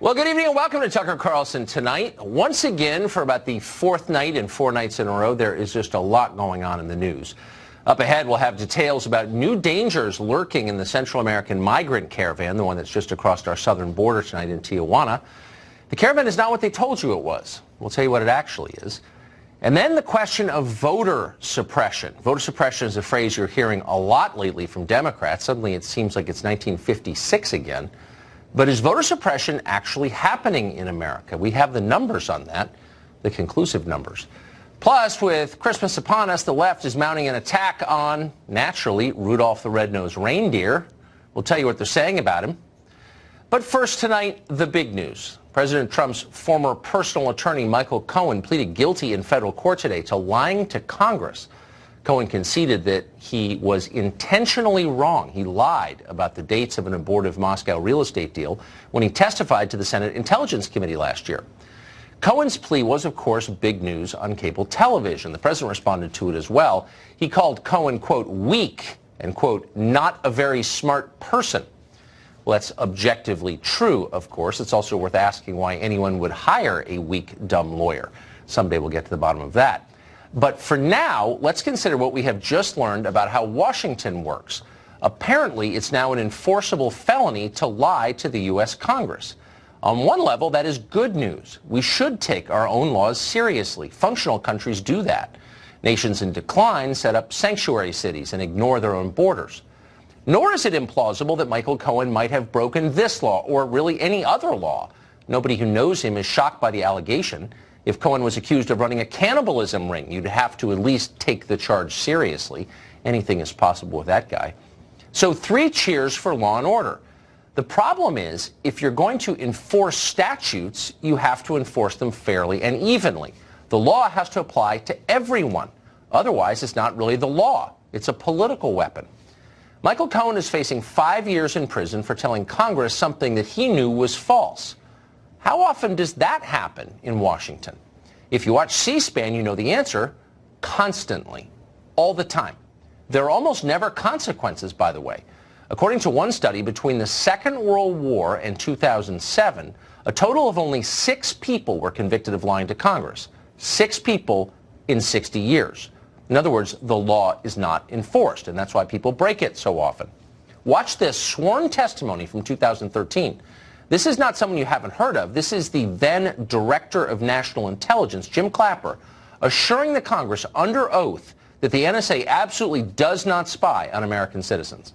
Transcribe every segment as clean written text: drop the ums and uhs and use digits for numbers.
Well, good evening and welcome to Tucker Carlson Tonight. Once again, for about the fourth night and 4 nights in a row, there is just a lot going on in the news. Up ahead, we'll have details about new dangers lurking in the Central American migrant caravan, the one that's just across our southern border tonight in Tijuana. The caravan is not what they told you it was. We'll tell you what it actually is. And then the question of voter suppression. Voter suppression is a phrase you're hearing a lot lately from Democrats. Suddenly it seems like it's 1956 again. But is voter suppression actually happening in America? We have the numbers on that, the conclusive numbers. Plus, with Christmas upon us, the left is mounting an attack on, naturally, Rudolph the Red-Nosed Reindeer. We'll tell you what they're saying about him. But first tonight, the big news. President Trump's former personal attorney, Michael Cohen, pleaded guilty in federal court today to lying to Congress. Cohen conceded that he was intentionally wrong. He lied about the dates of an abortive Moscow real estate deal when he testified to the Senate Intelligence Committee last year. Cohen's plea was, of course, big news on cable television. The president responded to it as well. He called Cohen, quote, weak and, quote, not a very smart person. Well, that's objectively true, of course. It's also worth asking why anyone would hire a weak, dumb lawyer. Someday we'll get to the bottom of that. But for now, let's consider what we have just learned about how Washington works. Apparently, it's now an enforceable felony to lie to the U.S. Congress. On one level, that is good news. We should take our own laws seriously. Functional countries do that. Nations in decline set up sanctuary cities and ignore their own borders. Nor is it implausible that Michael Cohen might have broken this law or really any other law. Nobody who knows him is shocked by the allegation. If Cohen was accused of running a cannibalism ring, you'd have to at least take the charge seriously. Anything is possible with that guy. So 3 cheers for law and order. The problem is, if you're going to enforce statutes, you have to enforce them fairly and evenly. The law has to apply to everyone. Otherwise, it's not really the law. It's a political weapon. Michael Cohen is facing 5 years in prison for telling Congress something that he knew was false. How often does that happen in Washington? If you watch C-SPAN, you know the answer. Constantly. All the time. There are almost never consequences, by the way. According to one study, between the Second World War and 2007, a total of only 6 people were convicted of lying to Congress. 6 people in 60 years. In other words, the law is not enforced, and that's why people break it so often. Watch this sworn testimony from 2013. This is not someone you haven't heard of. This is the then Director of National Intelligence, Jim Clapper, assuring the Congress under oath that the NSA absolutely does not spy on American citizens.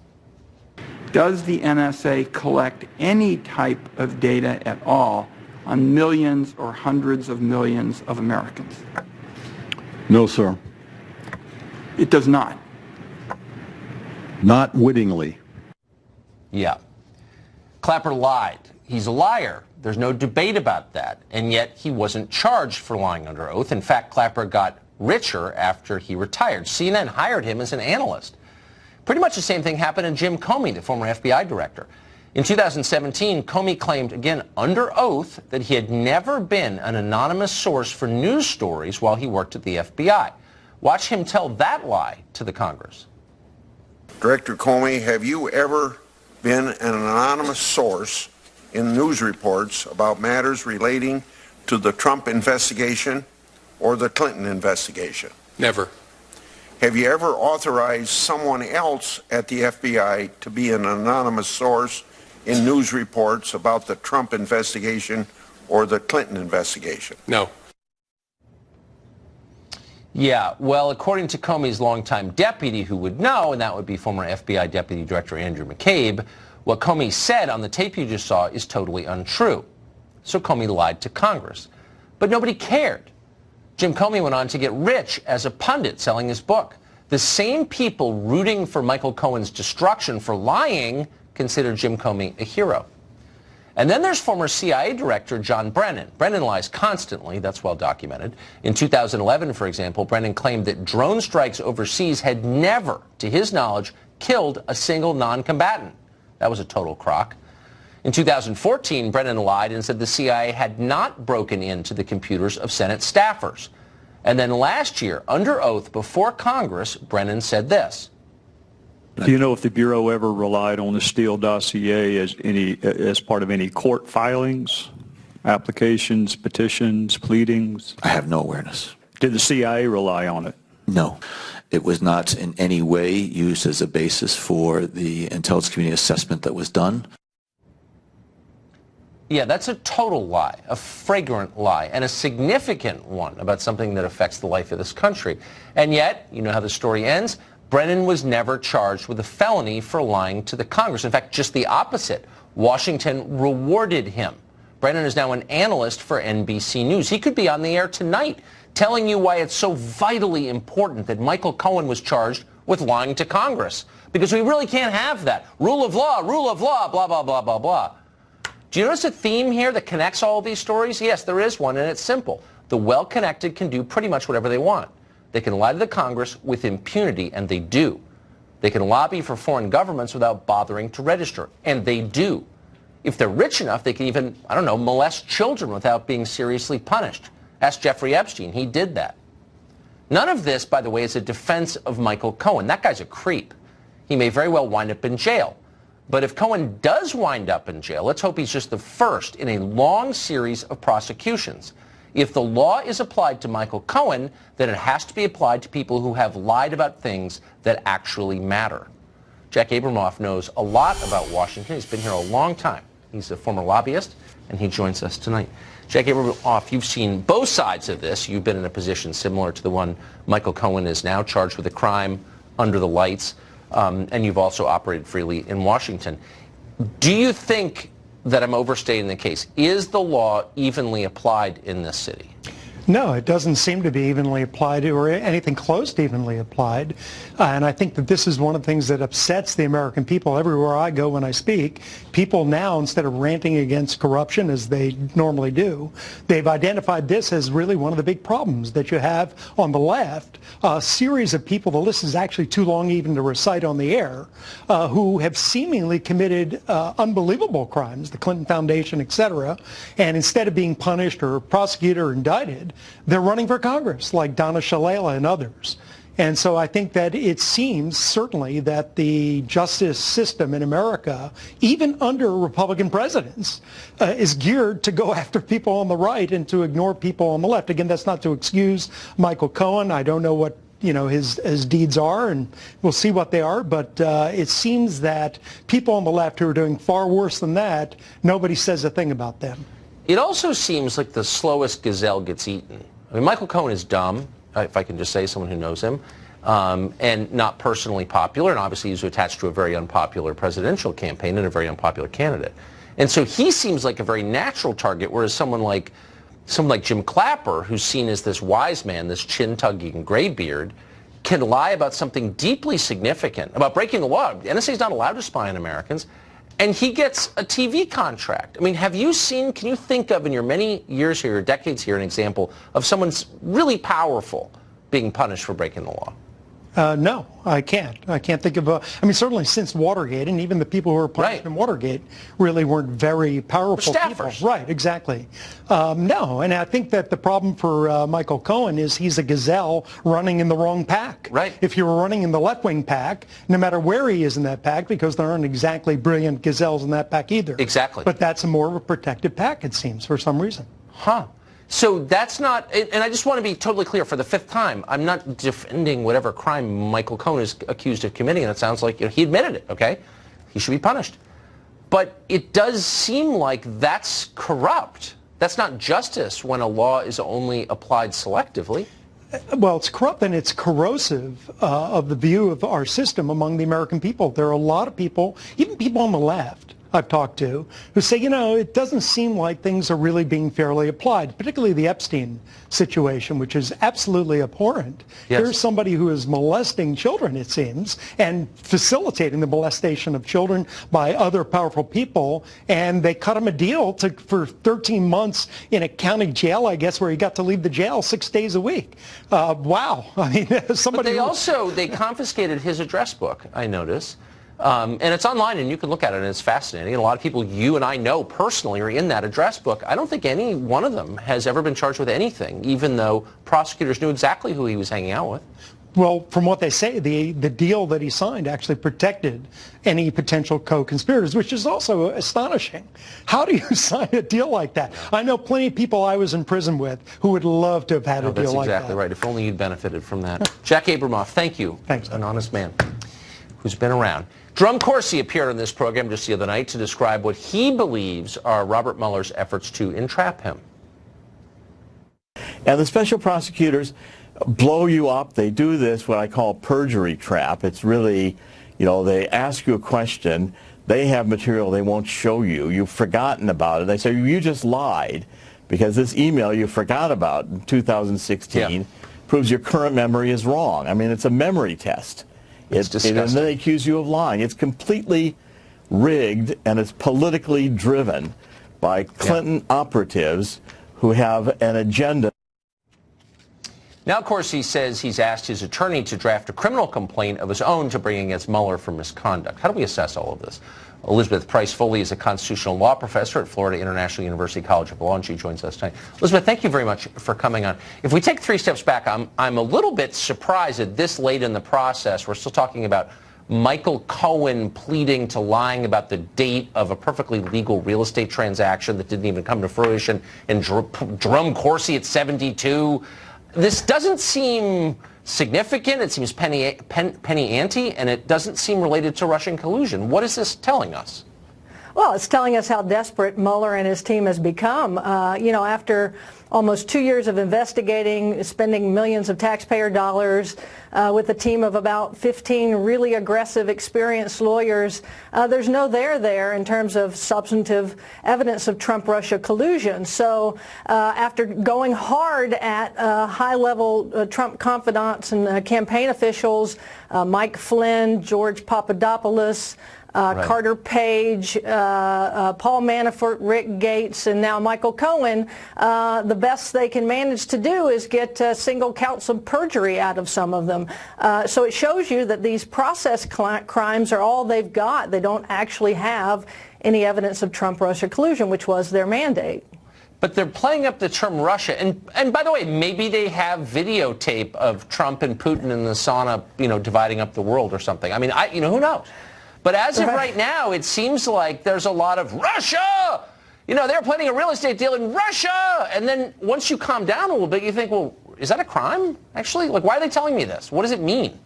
Does the NSA collect any type of data at all on millions or hundreds of millions of Americans? No, sir. It does not. Not wittingly. Yeah. Clapper lied. He's a liar. There's no debate about that. And yet he wasn't charged for lying under oath. In fact, Clapper got richer after he retired. CNN hired him as an analyst. Pretty much the same thing happened to Jim Comey, the former FBI director. In 2017, Comey claimed, again under oath, that he had never been an anonymous source for news stories while he worked at the FBI. Watch him tell that lie to the Congress. Director Comey, have you ever been an anonymous source in news reports about matters relating to the Trump investigation or the Clinton investigation? Never. Have you ever authorized someone else at the FBI to be an anonymous source in news reports about the Trump investigation or the Clinton investigation? No. Yeah, well, according to Comey's longtime deputy who would know, and that would be former FBI Deputy Director Andrew McCabe, what Comey said on the tape you just saw is totally untrue. So Comey lied to Congress. But nobody cared. Jim Comey went on to get rich as a pundit selling his book. The same people rooting for Michael Cohen's destruction for lying consider Jim Comey a hero. And then there's former CIA Director John Brennan. Brennan lies constantly. That's well documented. In 2011, for example, Brennan claimed that drone strikes overseas had never, to his knowledge, killed a single non-combatant. That was a total crock. In 2014, Brennan lied and said the CIA had not broken into the computers of Senate staffers. And then last year, under oath before Congress, Brennan said this. Do you know if the Bureau ever relied on the Steele dossier as part of any court filings? Applications, petitions, pleadings? I have no awareness. Did the CIA rely on it? No. It was not in any way used as a basis for the intelligence community assessment that was done. Yeah, that's a total lie, a flagrant lie, and a significant one about something that affects the life of this country. And yet, you know how the story ends, Brennan was never charged with a felony for lying to the Congress. In fact, just the opposite. Washington rewarded him. Brennan is now an analyst for NBC News. He could be on the air tonight telling you why it's so vitally important that Michael Cohen was charged with lying to Congress. Because we really can't have that. Rule of law, blah, blah, blah, blah, blah. Do you notice a theme here that connects all of these stories? Yes, there is one, and it's simple. The well-connected can do pretty much whatever they want. They can lie to the Congress with impunity, and they do. They can lobby for foreign governments without bothering to register, and they do. If they're rich enough, they can even, I don't know, molest children without being seriously punished. Ask Jeffrey Epstein. He did that. None of this, by the way, is a defense of Michael Cohen. That guy's a creep. He may very well wind up in jail. But if Cohen does wind up in jail, let's hope he's just the first in a long series of prosecutions. If the law is applied to Michael Cohen, then it has to be applied to people who have lied about things that actually matter. Jack Abramoff knows a lot about Washington. He's been here a long time. He's a former lobbyist, and he joins us tonight. Jack Abramoff, you've seen both sides of this. You've been in a position similar to the one Michael Cohen is now, charged with a crime under the lights, and you've also operated freely in Washington. Do you think that I'm overstating the case? Is the law evenly applied in this city? No, it doesn't seem to be evenly applied or anything close to evenly applied. And I think that this is one of the things that upsets the American people everywhere I go when I speak. People now, instead of ranting against corruption as they normally do, they've identified this as really one of the big problems that you have on the left. A series of people, the list is actually too long even to recite on the air, who have seemingly committed unbelievable crimes, the Clinton Foundation, et cetera, and instead of being punished or prosecuted or indicted, they're running for Congress, like Donna Shalala and others. And so I think that it seems certainly that the justice system in America, even under Republican presidents, is geared to go after people on the right and to ignore people on the left. Again, that's not to excuse Michael Cohen. I don't know what his deeds are, and we'll see what they are. But it seems that people on the left who are doing far worse than that, nobody says a thing about them. It also seems like the slowest gazelle gets eaten. I mean, Michael Cohen is dumb, if I can just say, someone who knows him, and not personally popular, and obviously he's attached to a very unpopular presidential campaign and a very unpopular candidate. And so he seems like a very natural target, whereas someone like Jim Clapper, who's seen as this wise man, this chin-tugging graybeard, can lie about something deeply significant, about breaking the law. The NSA is not allowed to spy on Americans. And he gets a TV contract. I mean, can you think of in your many years here, decades here, an example of someone really powerful being punished for breaking the law? No, I can't. I can't think of certainly since Watergate, and even the people who were punished in Watergate really weren't very powerful people. Right, exactly. No, and I think that the problem for Michael Cohen is he's a gazelle running in the wrong pack. Right. If you were running in the left-wing pack, no matter where he is in that pack, because there aren't exactly brilliant gazelles in that pack either. Exactly. But that's a more of a protected pack, it seems, for some reason. Huh. So that's not, and I just want to be totally clear for the fifth time, I'm not defending whatever crime Michael Cohen is accused of committing, and it sounds like he admitted it, okay? He should be punished. But it does seem like that's corrupt. That's not justice when a law is only applied selectively. Well, it's corrupt and it's corrosive of the view of our system among the American people. There are a lot of people, even people on the left, I've talked to, who say, it doesn't seem like things are really being fairly applied, particularly the Epstein situation, which is absolutely abhorrent. Yes. Here's somebody who is molesting children, it seems, and facilitating the molestation of children by other powerful people, and they cut him a deal for 13 months in a county jail, I guess, where he got to leave the jail 6 days a week. Wow. I mean, somebody... But they confiscated his address book, I notice. And it's online, and you can look at it, and it's fascinating. And a lot of people you and I know personally are in that address book. I don't think any one of them has ever been charged with anything, even though prosecutors knew exactly who he was hanging out with. Well, from what they say, the deal that he signed actually protected any potential co-conspirators, which is also astonishing. How do you sign a deal like that? I know plenty of people I was in prison with who would love to have had a deal like that. That's exactly right. If only you'd benefited from that. Jack Abramoff, thank you. Thanks. An honest man who's been around. Jerome Corsi appeared on this program just the other night to describe what he believes are Robert Mueller's efforts to entrap him. And the special prosecutors blow you up. They do this, what I call perjury trap. It's really, they ask you a question. They have material they won't show you. You've forgotten about it. They say, you just lied because this email you forgot about in 2016 proves your current memory is wrong. I mean, it's a memory test. It's disgusting. And then they accuse you of lying. It's completely rigged, and it's politically driven by Clinton operatives who have an agenda. Now, of course, he says he's asked his attorney to draft a criminal complaint of his own to bring against Mueller for misconduct. How do we assess all of this? Elizabeth Price-Foley is a constitutional law professor at Florida International University College of Law, and she joins us tonight. Elizabeth, thank you very much for coming on. If we take 3 steps back, I'm a little bit surprised that this late in the process, we're still talking about Michael Cohen pleading to lying about the date of a perfectly legal real estate transaction that didn't even come to fruition, and Jerome Corsi at 72. This doesn't seem significant. It seems penny ante, and it doesn't seem related to Russian collusion. What is this telling us? Well, it's telling us how desperate Mueller and his team has become. After almost 2 years of investigating, spending millions of taxpayer dollars with a team of about 15 really aggressive, experienced lawyers, there's no there in terms of substantive evidence of Trump-Russia collusion. So after going hard at high-level Trump confidants and campaign officials, Mike Flynn, George Papadopoulos, Carter Page, Paul Manafort, Rick Gates, and now Michael Cohen, the best they can manage to do is get single counts of perjury out of some of them. So it shows you that these process crimes are all they've got. They don't actually have any evidence of Trump-Russia collusion, which was their mandate. But they're playing up the term Russia. And by the way, maybe they have videotape of Trump and Putin in the sauna, dividing up the world or something. I mean, who knows? But as of right now, it seems like there's a lot of Russia. They're planning a real estate deal in Russia. And then once you calm down a little bit, you think, well, is that a crime, actually? Like, why are they telling me this? What does it mean?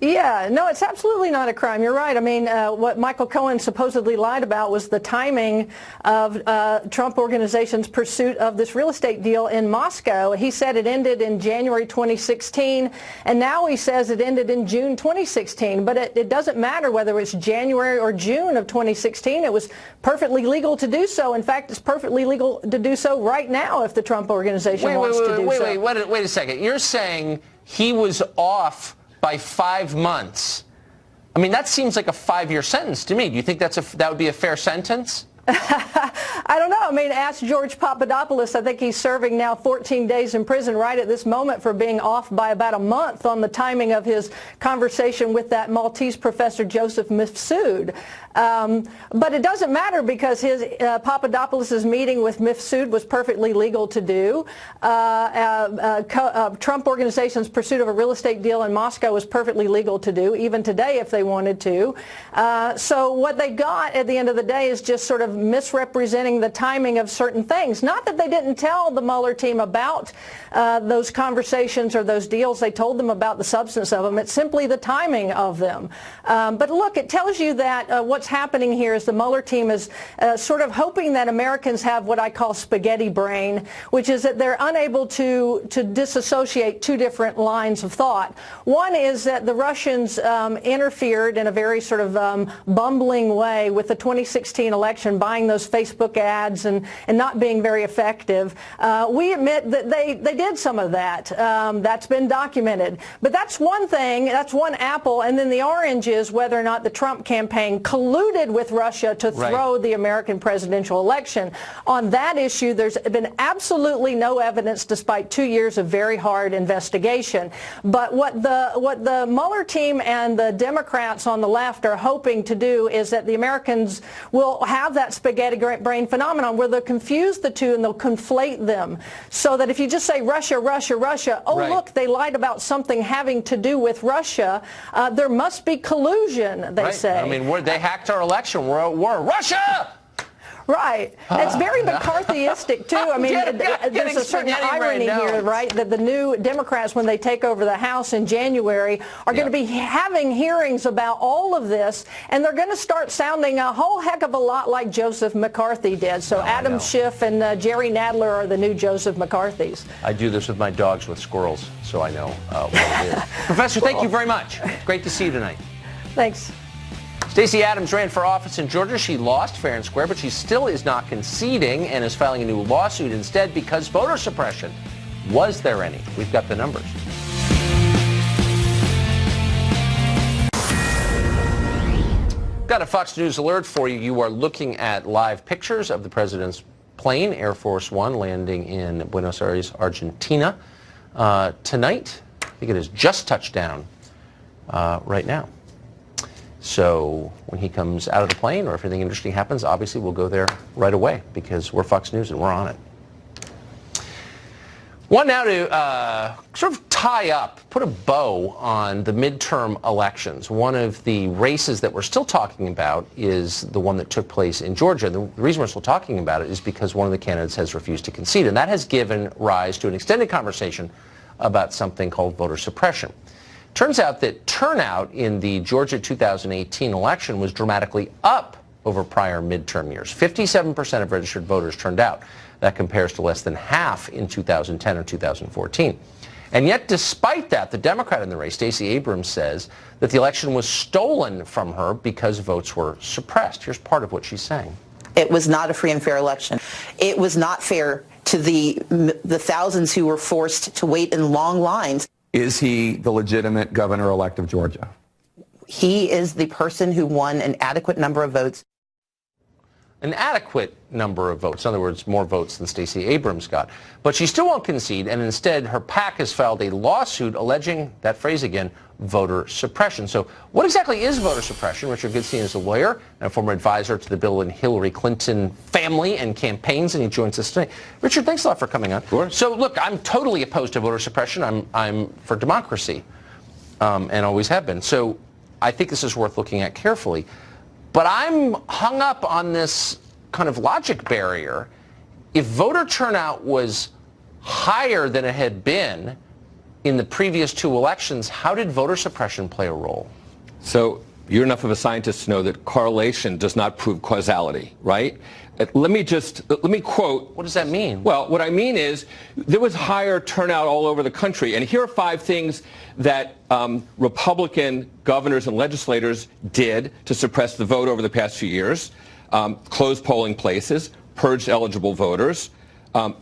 Yeah, no, it's absolutely not a crime. You're right. I mean, what Michael Cohen supposedly lied about was the timing of Trump Organization's pursuit of this real estate deal in Moscow. He said it ended in January 2016, and now he says it ended in June 2016. But it doesn't matter whether it's January or June of 2016. It was perfectly legal to do so. In fact, it's perfectly legal to do so right now if the Trump Organization wants to do so. Wait a second. You're saying he was off by 5 months. I mean, that seems like a 5-year sentence to me. Do you think that would be a fair sentence? I don't know. I mean, ask George Papadopoulos. I think he's serving now 14 days in prison right at this moment for being off by about a month on the timing of his conversation with that Maltese professor, Joseph Mifsud. But it doesn't matter because his Papadopoulos' meeting with Mifsud was perfectly legal to do. Trump Organization's pursuit of a real estate deal in Moscow was perfectly legal to do, even today if they wanted to. So what they got at the end of the day is just sort of misrepresenting the timing of certain things. Not that they didn't tell the Mueller team about those conversations or those deals. They told them about the substance of them. It's simply the timing of them. But look, it tells you that what's happening here is the Mueller team is sort of hoping that Americans have what I call spaghetti brain, which is that they're unable to disassociate two different lines of thought. One is that the Russians interfered in a very sort of bumbling way with the 2016 election, buying those Facebook ads and not being very effective. We admit that they did some of that. That's been documented. But that's one thing. That's one apple. And then the orange is whether or not the Trump campaign colluded with Russia to throw the American presidential election. On that issue, there's been absolutely no evidence despite 2 years of very hard investigation. But what the Mueller team and the Democrats on the left are hoping to do is that the Americans will have that that spaghetti brain phenomenon where they'll confuse the two and they'll conflate them. So that if you just say Russia, Russia, Russia, oh, right. Look, they lied about something having to do with Russia. There must be collusion, they say. I mean, they hacked our election. We're at war. Russia! Right. It's very McCarthyistic, too. I mean, there's a certain irony here, right, that the new Democrats, when they take over the House in January, are going to be having hearings about all of this, and they're going to start sounding a whole heck of a lot like Joseph McCarthy did. So Adam Schiff and Jerry Nadler are the new Joseph McCarthys. I do this with my dogs with squirrels, so I know what it is. Professor, thank you very much. Great to see you tonight. Thanks. Stacey Abrams ran for office in Georgia. She lost fair and square, but she still is not conceding and is filing a new lawsuit instead because voter suppression. Was there any? We've got the numbers. Got a Fox News alert for you. You are looking at live pictures of the president's plane, Air Force One, landing in Buenos Aires, Argentina. Tonight, I think it has just touched down right now. So when he comes out of the plane or if anything interesting happens, obviously we'll go there right away because we're Fox News and we're on it. Want now to sort of tie up, put a bow on the midterm elections. One of the races that we're still talking about is the one that took place in Georgia. The reason we're still talking about it is because one of the candidates has refused to concede, and that has given rise to an extended conversation about something called voter suppression. Turns out that turnout in the Georgia 2018 election was dramatically up over prior midterm years. 57% of registered voters turned out. That compares to less than half in 2010 or 2014. And yet, despite that, the Democrat in the race, Stacey Abrams, says that the election was stolen from her because votes were suppressed. Here's part of what she's saying. It was not a free and fair election. It was not fair to the thousands who were forced to wait in long lines. Is he the legitimate governor-elect of Georgia? He is the person who won an adequate number of votes. An adequate number of votes. In other words, more votes than Stacey Abrams got. But she still won't concede, and instead her PAC has filed a lawsuit alleging, that phrase again, voter suppression. So what exactly is voter suppression? Richard Goodstein is a lawyer and a former advisor to the Bill and Hillary Clinton family and campaigns, and he joins us today. Richard, thanks a lot for coming on. Of course. So look, I'm totally opposed to voter suppression. I'm for democracy, and always have been. So I think this is worth looking at carefully. But I'm hung up on this kind of logic barrier. If voter turnout was higher than it had been in the previous two elections, how did voter suppression play a role? So you're enough of a scientist to know that correlation does not prove causality, right? Let me quote. What does that mean? Well, what I mean is there was higher turnout all over the country. And here are 5 things that Republican governors and legislators did to suppress the vote over the past few years. Closed polling places, purged eligible voters.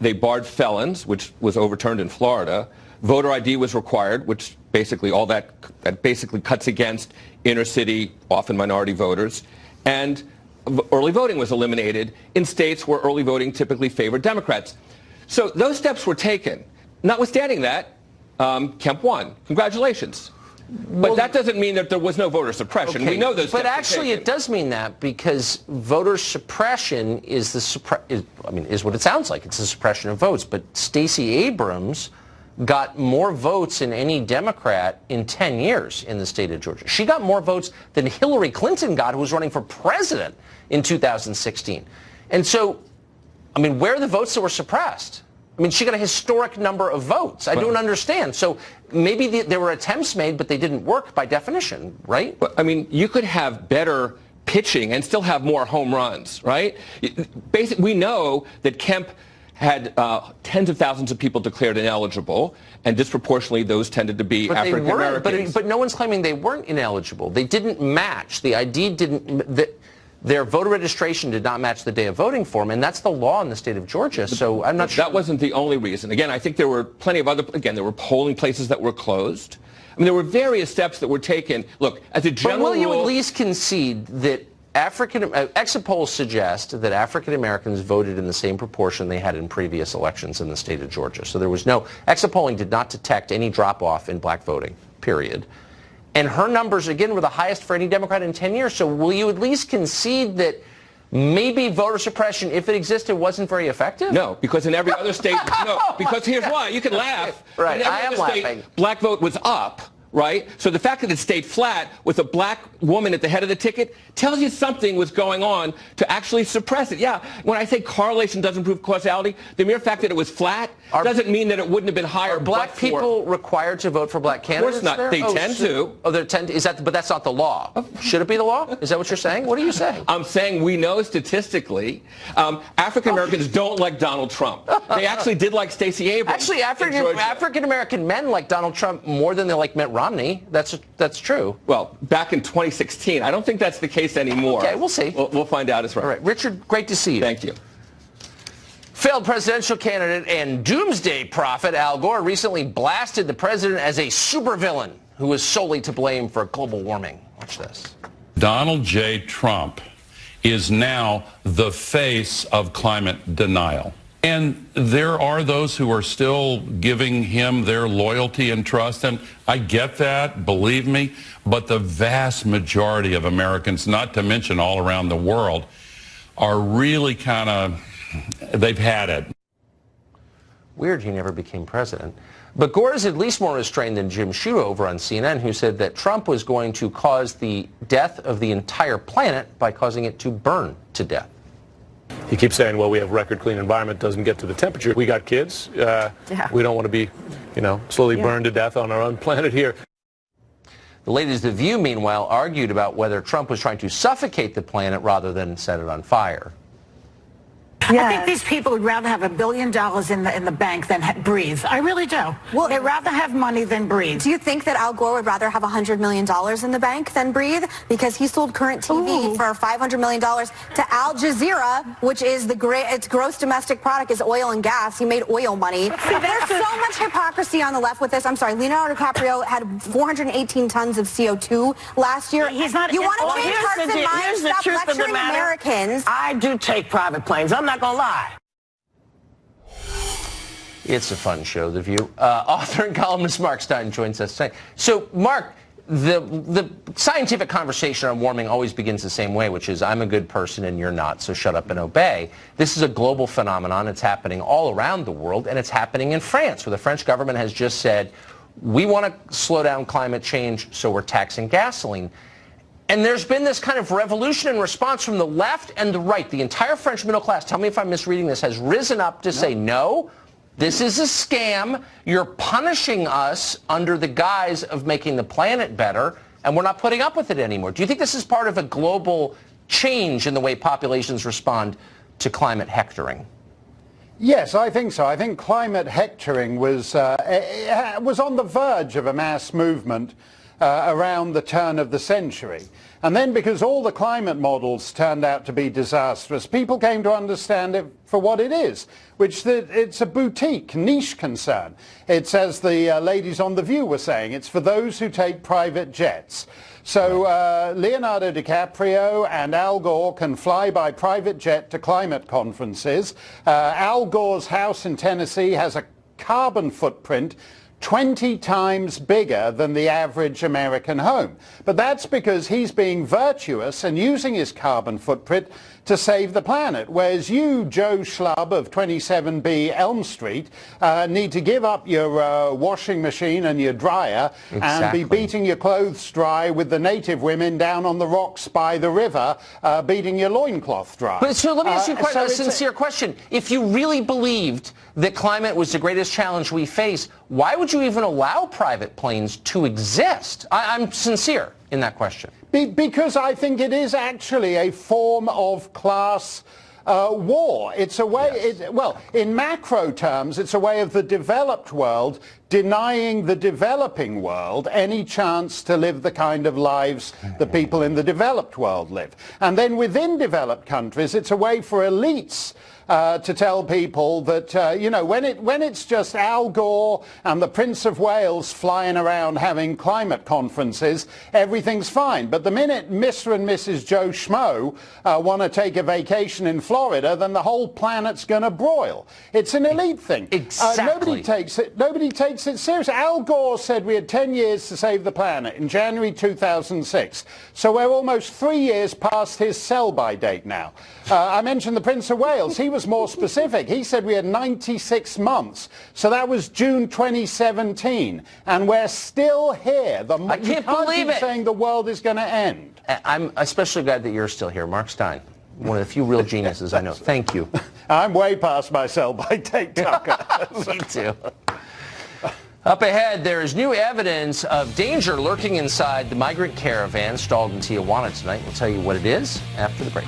They barred felons, which was overturned in Florida. Voter ID was required, which basically that basically cuts against inner city, often minority voters. And early voting was eliminated in states where early voting typically favored Democrats. So those steps were taken. Notwithstanding that, Kemp won. Congratulations. But that doesn't mean that there was no voter suppression. Okay, we know those steps but actually it does mean that, because voter suppression is what it sounds like. It's the suppression of votes. But Stacey Abrams got more votes than any Democrat in 10 years in the state of Georgia. She got more votes than Hillary Clinton got, who was running for president in 2016. And so, I mean, where are the votes that were suppressed? I mean, she got a historic number of votes. I don't understand. So maybe there were attempts made, but they didn't work by definition, right? I mean, you could have better pitching and still have more home runs, right? Basically, we know that Kemp had tens of thousands of people declared ineligible, and disproportionately those tended to be African Americans. But no one's claiming they weren't ineligible. They didn't match. The ID didn't. Their voter registration did not match the day of voting form, and that's the law in the state of Georgia. So I'm not sure. That wasn't the only reason. Again, I think there were plenty of other. Again, there were polling places that were closed. I mean, there were various steps that were taken. Look, as a general rule. But will you at least concede that exit polls suggest that African Americans voted in the same proportion they had in previous elections in the state of Georgia? So there was no exit polling did not detect any drop off in black voting. Period. And her numbers, again, were the highest for any Democrat in 10 years. So will you at least concede that maybe voter suppression, if it existed, wasn't very effective? No, because in every other state, no, because here's why. You can laugh. Right, in every I am other state, laughing. Black vote was up. Right? So the fact that it stayed flat with a black woman at the head of the ticket tells you something was going on to actually suppress it. Yeah, when I say correlation doesn't prove causality, the mere fact that it was flat doesn't mean that it wouldn't have been higher. Are black people required to vote for black candidates? Of course not. They tend to. Oh, they tend to. Is that? But that's not the law. Should it be the law? Is that what you're saying? What are you saying? I'm saying we know statistically African Americans don't like Donald Trump. They actually did like Stacey Abrams. Actually, African American men like Donald Trump more than they like Mitt Romney. That's true. Well, back in 2016, I don't think that's the case anymore. Okay, we'll see. We'll find out as well. All right, Richard, great to see you. Thank you. Failed presidential candidate and doomsday prophet Al Gore recently blasted the president as a supervillain who was solely to blame for global warming. Watch this. Donald J. Trump is now the face of climate denial. And there are those who are still giving him their loyalty and trust, and I get that, believe me, but the vast majority of Americans, not to mention all around the world, are really kind of, they've had it. Weird he never became president. But Gore is at least more restrained than Jim Sciutto over on CNN, who said that Trump was going to cause the death of the entire planet by causing it to burn to death. He keeps saying, well, we have record clean environment, doesn't get to the temperature. We got kids. We don't want to be, slowly burned to death on our own planet here. The ladies of The View, meanwhile, argued about whether Trump was trying to suffocate the planet rather than set it on fire. Yes. I think these people would rather have $1 billion in the bank than breathe. I really do. Well, they'd rather have money than breathe. Do you think that Al Gore would rather have $100 million in the bank than breathe? Because he sold Current TV for $500 million to Al Jazeera, which is its gross domestic product is oil and gas. He made oil money. There's so much hypocrisy on the left with this. I'm sorry, Leonardo DiCaprio had 418 tons of CO2 last year. He's not. You want to change hearts and minds? Stop lecturing Americans. I do take private planes. I'm not going to lie. It's a fun show, The View. Author and columnist Mark Stein joins us tonight. So, Mark, the scientific conversation on warming always begins the same way, which is I'm a good person and you're not, so shut up and obey. This is a global phenomenon. It's happening all around the world, and it's happening in France, where the French government has just said, we want to slow down climate change, so we're taxing gasoline. And there's been this kind of revolution in response from the left and the right. The entire French middle class, tell me if I'm misreading this, has risen up to say, no, this is a scam. You're punishing us under the guise of making the planet better, and we're not putting up with it anymore. Do you think this is part of a global change in the way populations respond to climate hectoring? Yes, I think so. I think climate hectoring was on the verge of a mass movement around the turn of the century. And then because all the climate models turned out to be disastrous, people came to understand it for what it is, which it's a boutique, niche concern. It's, as the ladies on The View were saying, it's for those who take private jets. So Leonardo DiCaprio and Al Gore can fly by private jet to climate conferences. Al Gore's house in Tennessee has a carbon footprint 20 times bigger than the average American home. But that's because he's being virtuous and using his carbon footprint to save the planet, whereas you, Joe Schlub of 27B Elm Street, need to give up your washing machine and your dryer and be beating your clothes dry with the native women down on the rocks by the river, beating your loincloth dry. But so let me ask you a sincere question. If you really believed that climate was the greatest challenge we face, why would you even allow private planes to exist? I'm sincere in that question. Because I think it is actually a form of class war. It's a way, well, in macro terms, it's a way of the developed world denying the developing world any chance to live the kind of lives that people in the developed world live. And then within developed countries, it's a way for elites to tell people that, you know, when it's just Al Gore and the Prince of Wales flying around having climate conferences, everything's fine. But the minute Mr. and Mrs. Joe Schmo want to take a vacation in Florida, then the whole planet's going to broil. It's an elite thing. Exactly. Nobody takes it's serious. Al Gore said we had 10 years to save the planet in January 2006. So we're almost 3 years past his sell-by date now. I mentioned the Prince of Wales. He was more specific. He said we had 96 months. So that was June 2017. And we're still here. I can't believe it. Saying the world is going to end. I'm especially glad that you're still here. Mark Stein, one of the few real geniuses I know. Thank you. I'm way past my sell-by date, Tucker. Me too. Up ahead, there is new evidence of danger lurking inside the migrant caravan stalled in Tijuana tonight. We'll tell you what it is after the break.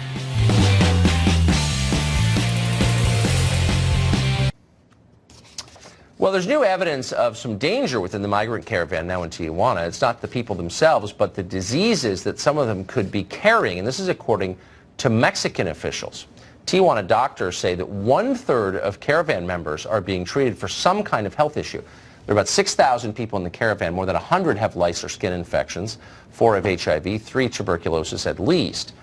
Well, there's new evidence of some danger within the migrant caravan now in Tijuana. It's not the people themselves, but the diseases that some of them could be carrying. And this is according to Mexican officials. Tijuana doctors say that 1/3 of caravan members are being treated for some kind of health issue. There are about 6,000 people in the caravan. More than 100 have lice or skin infections. 4 have HIV, 3 tuberculosis at least.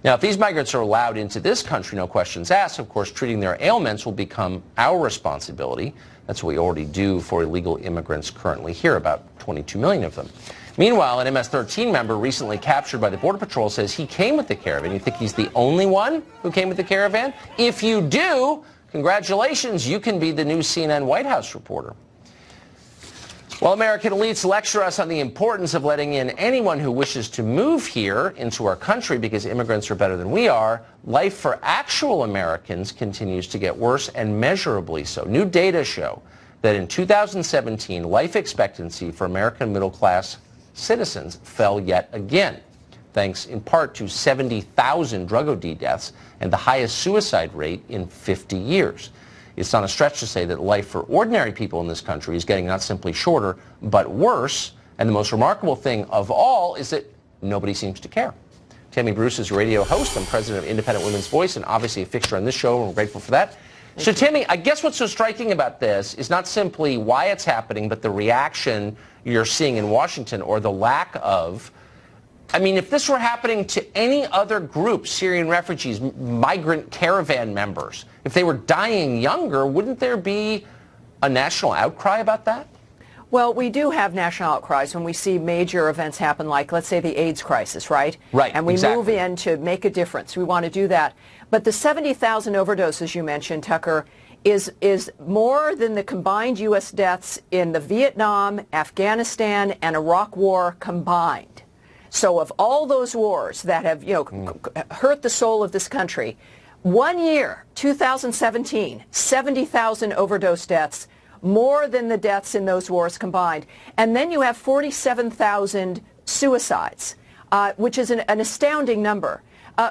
Now, if these migrants are allowed into this country, no questions asked, of course, treating their ailments will become our responsibility. That's what we already do for illegal immigrants currently here, about 22 million of them. Meanwhile, an MS-13 member recently captured by the Border Patrol says he came with the caravan. You think he's the only one who came with the caravan? If you do, congratulations, you can be the new CNN White House reporter. Well, American elites lecture us on the importance of letting in anyone who wishes to move here into our country because immigrants are better than we are. Life for actual Americans continues to get worse, and measurably so. New data show that in 2017, life expectancy for American middle-class citizens fell yet again, thanks in part to 70,000 drug OD deaths and the highest suicide rate in 50 years. It's not a stretch to say that life for ordinary people in this country is getting not simply shorter, but worse. And the most remarkable thing of all is that nobody seems to care. Tammy Bruce is a radio host. I'm president of Independent Women's Voice and obviously a fixture on this show, and we're grateful for that. So, Tammy, I guess what's so striking about this is not simply why it's happening, but the reaction you're seeing in Washington, or the lack of. I mean, if this were happening to any other group, Syrian refugees, migrant caravan members, if they were dying younger, wouldn't there be a national outcry about that? Well, we do have national outcries when we see major events happen, like, let's say, the AIDS crisis, right? Right, and we exactly. move in to make a difference. We want to do that. But the 70,000 overdoses you mentioned, Tucker, is more than the combined U.S. deaths in the Vietnam, Afghanistan, and Iraq war combined. So of all those wars that have, hurt the soul of this country, 1 year, 2017, 70,000 overdose deaths, more than the deaths in those wars combined. And then you have 47,000 suicides, which is an astounding number.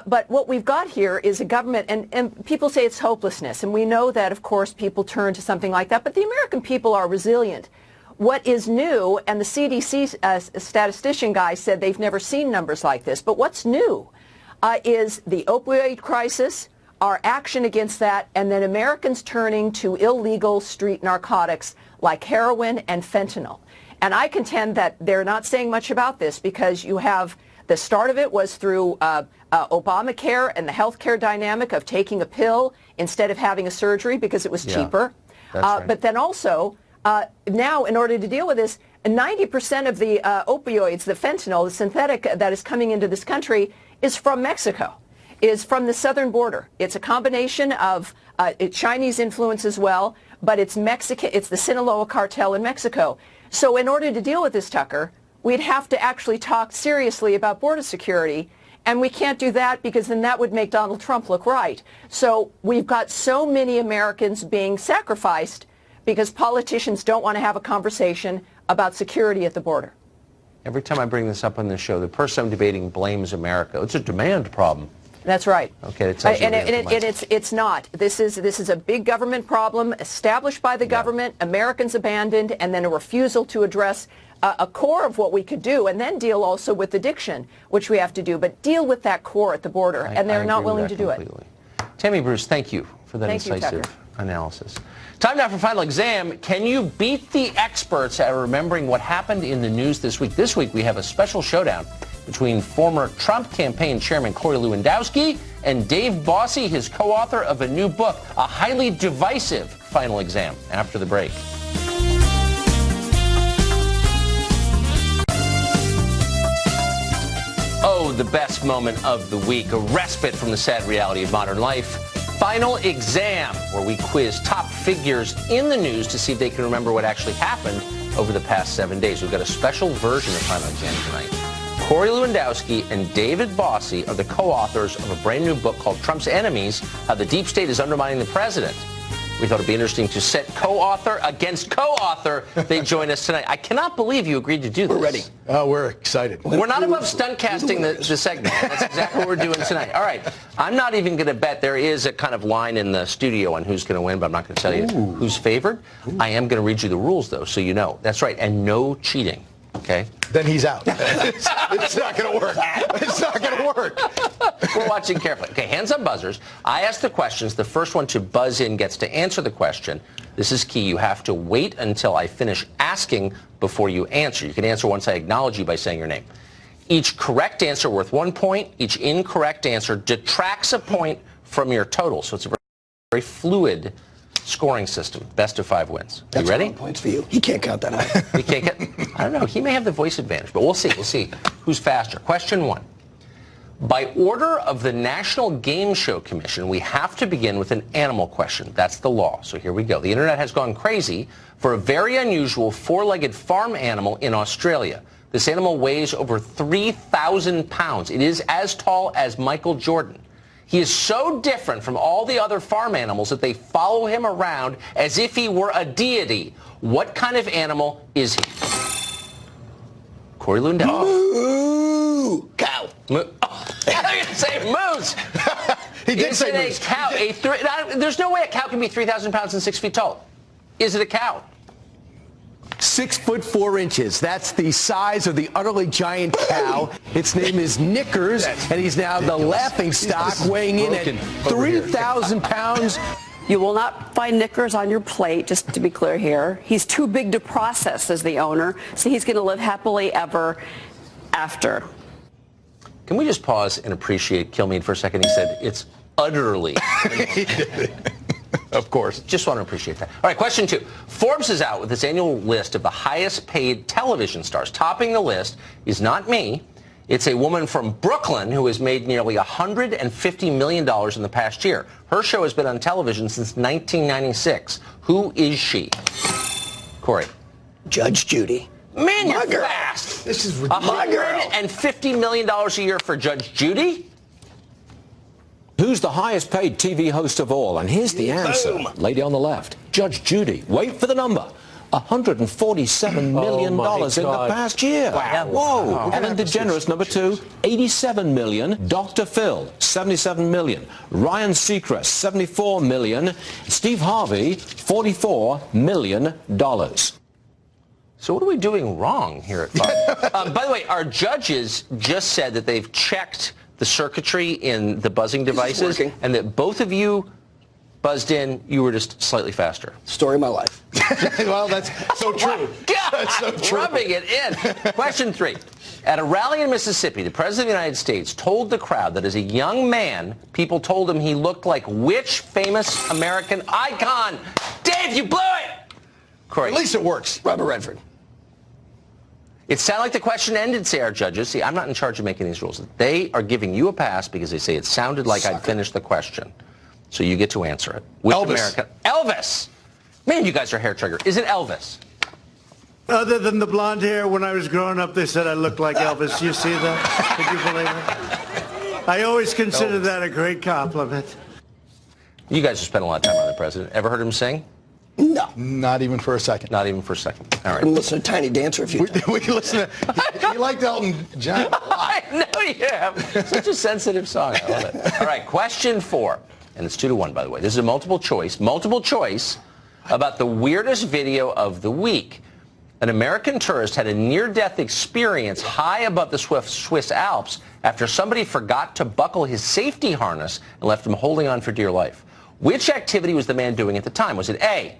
But what we've got here is a government, and people say it's hopelessness, and we know that, of course, people turn to something like that, but the American people are resilient. What is new, and the CDC statistician guy said they've never seen numbers like this, but what's new is the opioid crisis, our action against that, and then Americans turning to illegal street narcotics like heroin and fentanyl. And I contend that they're not saying much about this because you have the start of it was through Obamacare and the healthcare dynamic of taking a pill instead of having a surgery because it was cheaper. That's right. But then also, now, in order to deal with this, 90% of the opioids, the fentanyl, the synthetic that is coming into this country is from Mexico, is from the southern border. It's a combination of Chinese influence as well, but it's Mexican. It's the Sinaloa cartel in Mexico. So in order to deal with this, Tucker, we'd have to actually talk seriously about border security, and we can't do that because then that would make Donald Trump look right. So we've got so many Americans being sacrificed because politicians don't want to have a conversation about security at the border. Every time I bring this up on this show, the person I'm debating blames America. It's a demand problem. That's right. Okay, it tells you it's not. This is a big government problem established by the government, Americans abandoned, and then a refusal to address a core of what we could do, and then deal also with addiction, which we have to do, but deal with that core at the border, and they're not willing to do it. Tammy Bruce, thank you for that incisive analysis. Time now for Final Exam. Can you beat the experts at remembering what happened in the news this week? This week we have a special showdown between former Trump campaign chairman Corey Lewandowski and Dave Bossie, his co-author of a new book, a highly divisive Final Exam, after the break. Probably the best moment of the week, a respite from the sad reality of modern life. Final Exam, where we quiz top figures in the news to see if they can remember what actually happened over the past 7 days. We've got a special version of Final Exam tonight. Corey Lewandowski and David Bossie are the co-authors of a brand new book called Trump's Enemies, How the Deep State is Undermining the President. We thought it'd be interesting to set co-author against co-author. They join us tonight. I cannot believe you agreed to do this. We're ready. Oh, we're excited. We're not above stunt casting the segment. That's exactly what we're doing tonight. All right. I'm not even going to bet. There is a kind of line in the studio on who's going to win, but I'm not going to tell you who's favored. I am going to read you the rules, though, so you know. That's right. And no cheating. Okay? Then he's out. It's not going to work. It's not going to work. We're watching carefully. Okay, hands up buzzers. I ask the questions. The first one to buzz in gets to answer the question. This is key. You have to wait until I finish asking before you answer. You can answer once I acknowledge you by saying your name. Each correct answer worth 1 point. Each incorrect answer detracts a point from your total. So it's a very fluid scoring system. Best of 5 wins. That's you ready? points for you. He can't count that out. He can't count. I don't know. He may have the voice advantage, but we'll see. We'll see who's faster. Question 1. By order of the National Game Show Commission, we have to begin with an animal question. That's the law. So here we go. The internet has gone crazy for a very unusual 4-legged farm animal in Australia. This animal weighs over 3,000 pounds. It is as tall as Michael Jordan. He is so different from all the other farm animals that they follow him around as if he were a deity. What kind of animal is he? Corey Lewandowski. Moo! Cow. I was going to say moose. He did say moose. Is it a cow? There's no way a cow can be 3,000 pounds and 6 feet tall. Is it a cow? 6 foot 4 inches. That's the size of the utterly giant cow. Its name is Knickers, and he's now the laughing stock, weighing in at 3,000 pounds. You will not find Knickers on your plate, just to be clear here. He's too big to process as the owner, so he's going to live happily ever after. Can we just pause and appreciate Kilmeade for a second? He said it's utterly. Of course. Just want to appreciate that. All right, question 2. Forbes is out with its annual list of the highest paid television stars. Topping the list is not me. It's a woman from Brooklyn who has made nearly $150 million in the past year. Her show has been on television since 1996. Who is she? Corey. Judge Judy. Man, you're fast. This is ridiculous. $150 million a year for Judge Judy? Who's the highest paid TV host of all? And here's the answer. Boom. Lady on the left, Judge Judy. Wait for the number. $147 million in the past year. Wow. Whoa. Wow. Ellen DeGeneres, number 2, $87 million. Dr. Phil, $77 million. Ryan Seacrest, $74 million. Steve Harvey, $44 million. So what are we doing wrong here at Fox? By the way, our judges just said that they've checked the circuitry in the buzzing devices, and that both of you buzzed in, you were just slightly faster. Story of my life. Well, that's so true. God, that's so true. Rubbing it in. Question 3. At a rally in Mississippi, the President of the United States told the crowd that as a young man, people told him he looked like which famous American icon? Dave, you blew it! Corey. At least it works. Robert Redford. It sounded like the question ended, say our judges. See, I'm not in charge of making these rules. They are giving you a pass because they say it sounded like I'd finished the question. So you get to answer it. Which Elvis. American? Elvis! Man, you guys are hair trigger. Is it Elvis? Other than the blonde hair, when I was growing up, they said I looked like Elvis. You see that? Could you believe it? I always consider that a great compliment. You guys have spent a lot of time on the president. Ever heard him sing? No. Not even for a second. Not even for a second. All right. We listen to Tiny Dancer a few times. We listen to, you liked Elton John a lot. I know you have. Such a sensitive song. I love it. All right, question 4. And it's 2-1, by the way. This is a multiple choice about the weirdest video of the week. An American tourist had a near-death experience high above the Swiss Alps after somebody forgot to buckle his safety harness and left him holding on for dear life. Which activity was the man doing at the time? Was it A,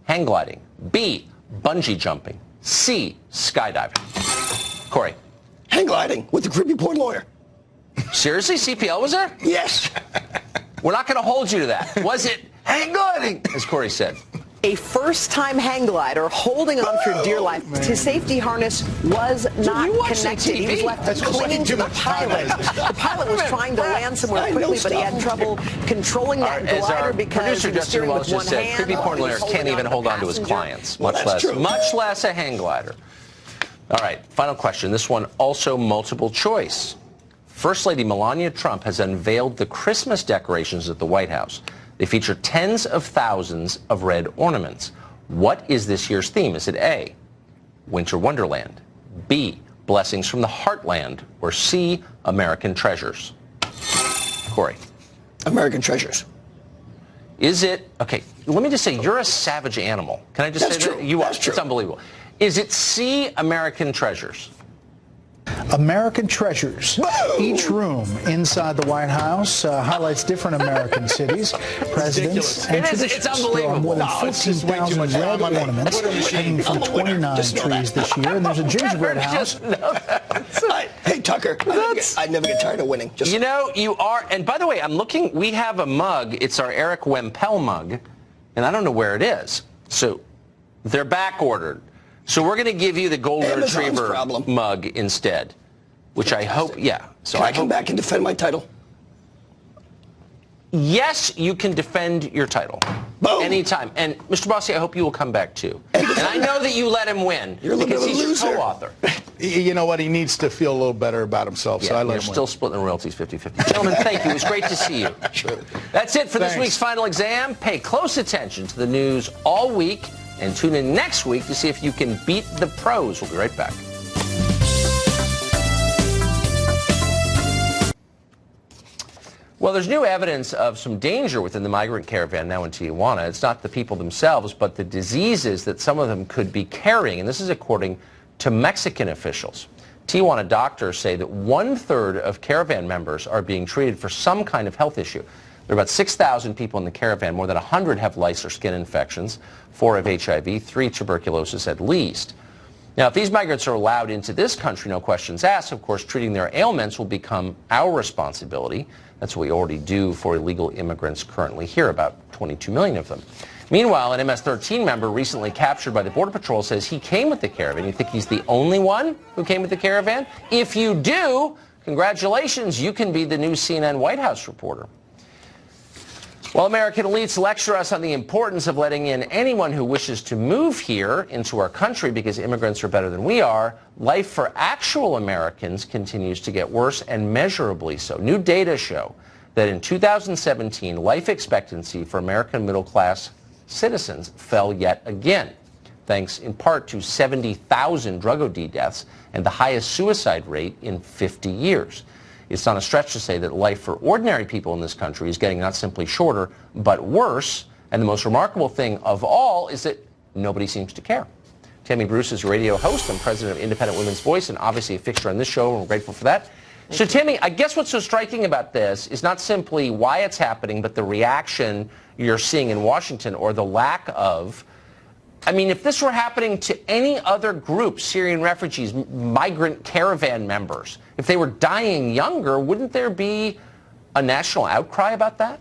hang gliding, B, bungee jumping, C, skydiving? Corey. Hang gliding with the creepy porn lawyer. Seriously? CPL was there? Yes. We're not going to hold you to that. Was it hang gliding, as Corey said? A first-time hang glider holding on for dear life. His safety harness was not connected. He was left clinging to the pilot. The pilot was trying to land somewhere quickly, but he had trouble controlling that glider because he was steering with one hand. Creepy porn lawyer can't even hold on to his clients, much less a hang glider. All right, final question. This one also multiple choice. First Lady Melania Trump has unveiled the Christmas decorations at the White House. They feature tens of thousands of red ornaments. What is this year's theme? Is it A, Winter Wonderland, B, Blessings from the Heartland, or C, American Treasures? Corey. American Treasures. Is it, okay, let me just say, you're a savage animal. Can I just say that? You are. It's unbelievable. Is it C, American Treasures? American Treasures. Each room inside the White House highlights different American cities, presidents, and traditions. It's unbelievable. There are more than 14,000 red ornaments hanging from 29 trees this year, and there's a gingerbread house. Hey, Tucker, I never get tired of winning. You know, you are, and by the way, I'm looking, we have a mug. It's our Eric Wempel mug, and I don't know where it is. So they're back ordered. So we're going to give you the Golden Retriever mug instead, which I hope, So Can I come back and defend my title? Yes, you can defend your title. Boom. Anytime. And Mr. Bossy, I hope you will come back too. And I know that you let him win. You're a little bit of a loser. He's your co-author. You know what? He needs to feel a little better about himself, so I let him win. You're still splitting the royalties 50-50. Gentlemen, thank you. It was great to see you. That's it for this week's Final Exam. Pay close attention to the news all week and tune in next week to see if you can beat the pros. We'll be right back. Well, there's new evidence of some danger within the migrant caravan now in Tijuana. It's not the people themselves, but the diseases that some of them could be carrying. And this is according to Mexican officials. Tijuana doctors say that 1/3 of caravan members are being treated for some kind of health issue. There are about 6,000 people in the caravan. More than 100 have lice or skin infections, 4 have HIV, 3 tuberculosis at least. Now, if these migrants are allowed into this country, no questions asked, of course, treating their ailments will become our responsibility. That's what we already do for illegal immigrants currently here, about 22 million of them. Meanwhile, an MS-13 member recently captured by the Border Patrol says he came with the caravan. You think he's the only one who came with the caravan? If you do, congratulations, you can be the new CNN White House reporter. While American elites lecture us on the importance of letting in anyone who wishes to move here into our country because immigrants are better than we are, life for actual Americans continues to get worse, and measurably so. New data show that in 2017, life expectancy for American middle-class citizens fell yet again, thanks in part to 70,000 drug OD deaths and the highest suicide rate in 50 years. It's not a stretch to say that life for ordinary people in this country is getting not simply shorter, but worse. And the most remarkable thing of all is that nobody seems to care. Tammy Bruce is a radio host and president of Independent Women's Voice, and obviously a fixture on this show, and we're grateful for that. So, Tammy, I guess what's so striking about this is not simply why it's happening, but the reaction you're seeing in Washington, or the lack of. I mean, if this were happening to any other group, Syrian refugees, migrant caravan members, if they were dying younger, wouldn't there be a national outcry about that?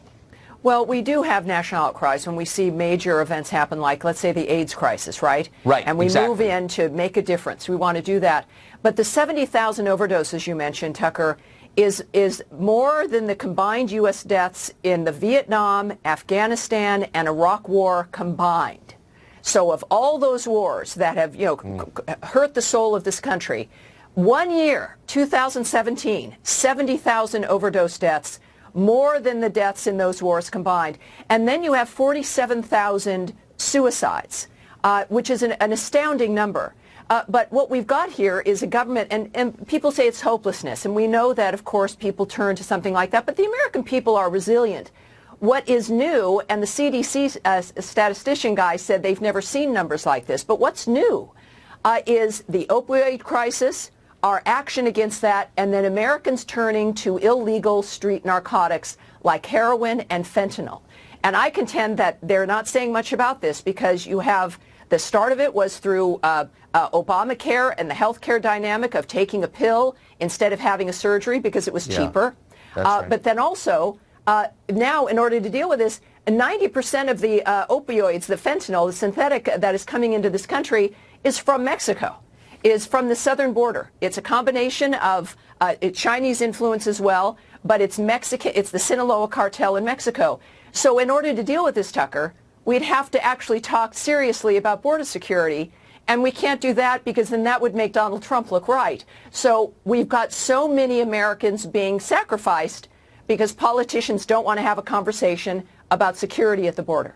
Well, we do have national outcries when we see major events happen, like, let's say, the AIDS crisis, right? Right, and we move in to make a difference. We want to do that. But the 70,000 overdoses you mentioned, Tucker, is more than the combined U.S. deaths in the Vietnam, Afghanistan, and Iraq war combined. So of all those wars that have, hurt the soul of this country, 1 year, 2017, 70,000 overdose deaths, more than the deaths in those wars combined. And then you have 47,000 suicides, which is an astounding number. But what we've got here is a government, and people say it's hopelessness. And we know that, of course, people turn to something like that. But the American people are resilient. What is new, and the CDC statistician guy said they've never seen numbers like this, but what's new is the opioid crisis, our action against that, and then Americans turning to illegal street narcotics like heroin and fentanyl. And I contend that they're not saying much about this because you have the start of it was through Obamacare and the healthcare dynamic of taking a pill instead of having a surgery because it was cheaper. That's right. But then also, now, in order to deal with this, And 90% of the opioids, the fentanyl, the synthetic that is coming into this country is from Mexico, is from the southern border. It's a combination of Chinese influence as well, but it's Mexican. It's the Sinaloa cartel in Mexico. So in order to deal with this, Tucker, we'd have to actually talk seriously about border security. And we can't do that because then that would make Donald Trump look right. So we've got so many Americans being sacrificed because politicians don't want to have a conversation about security at the border.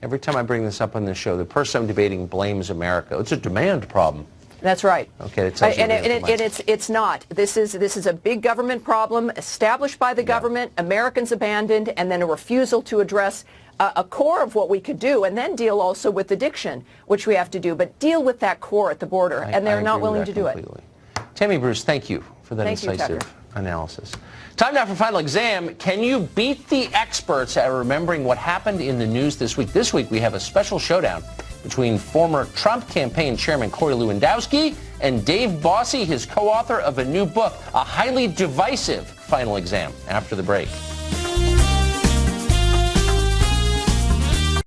Every time I bring this up on this show, the person I'm debating blames America. It's a demand problem. That's right. Okay, it tells you it's not. This is a big government problem established by the government, Americans abandoned, and then a refusal to address a core of what we could do, and then deal also with addiction, which we have to do, but deal with that core at the border, and they're not willing to do it. Tammy Bruce, thank you for that incisive analysis. Time now for Final Exam. Can you beat the experts at remembering what happened in the news this week? This week we have a special showdown between former Trump campaign chairman Corey Lewandowski and Dave Bossie, his co-author of a new book, a highly divisive Final Exam, after the break.